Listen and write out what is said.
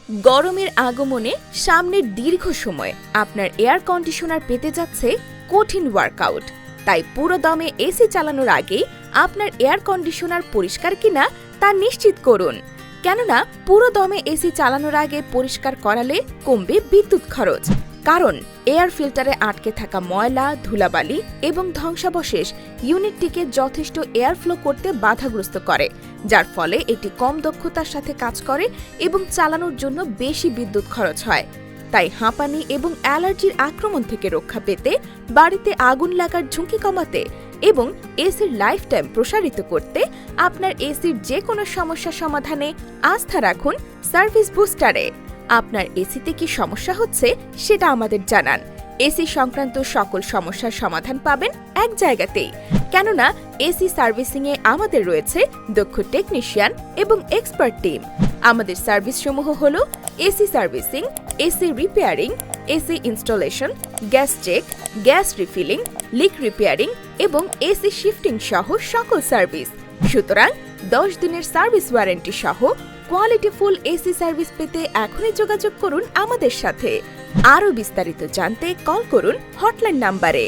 গরমের আগমনে সামনের দীর্ঘ সময় আপনার এয়ার কন্ডিশনার পেতে যাচ্ছে কঠিন ওয়ার্কআউট। তাই পুরো দমে এসি চালানোর আগে আপনার এয়ার কন্ডিশনার পরিষ্কার কিনা তা নিশ্চিত করুন। কেননা পুরো দমে এসি চালানোর আগে পরিষ্কার করালে কমবে বিদ্যুৎ খরচ। কারণ এয়ার ফিল্টারে আটকে থাকা ময়লা, ধুলাবালি এবং ধ্বংসাবশেষ ইউনিটটিকে যথেষ্ট এয়ার ফ্লো করতে বাধাগ্রস্ত করে, যার ফলে এটি কম দক্ষতার সাথে কাজ করে এবং চালানোর জন্য বেশি বিদ্যুৎ খরচ হয়। তাই হাঁপানি এবং অ্যালার্জির আক্রমণ থেকে রক্ষা পেতে, বাড়িতে আগুন লাগার ঝুঁকি কমাতে এবং এসির লাইফ টাইম প্রসারিত করতে আপনার এসির যে কোনো সমস্যা সমাধানে আস্থা রাখুন সার্ভিস বুস্টারে। আপনার এসিতে কি সমস্যা হচ্ছে সেটা আমাদের জানান। এসি সংক্রান্ত সকল সমস্যার সমাধান পাবেন এক জায়গাতেই। কেননা এসি সার্ভিসিংয়ে আমাদের রয়েছে দক্ষ টেকনিশিয়ান এবং এক্সপার্ট টিম। আমাদের সার্ভিসসমূহ হল AC servicing, AC repairing, AC installation, gas check, gas refilling, leak repairing এবং এসি শিফটিং সহ সকল সার্ভিস। সুতরাং 10 দিনের সার্ভিস ওয়ারেন্টি সহ কোয়ালিটিফুল এসি সার্ভিস পেতে এখনই যোগাযোগ করুন আমাদের সাথে। আরও বিস্তারিত জানতে কল করুন হটলাইন নাম্বারে।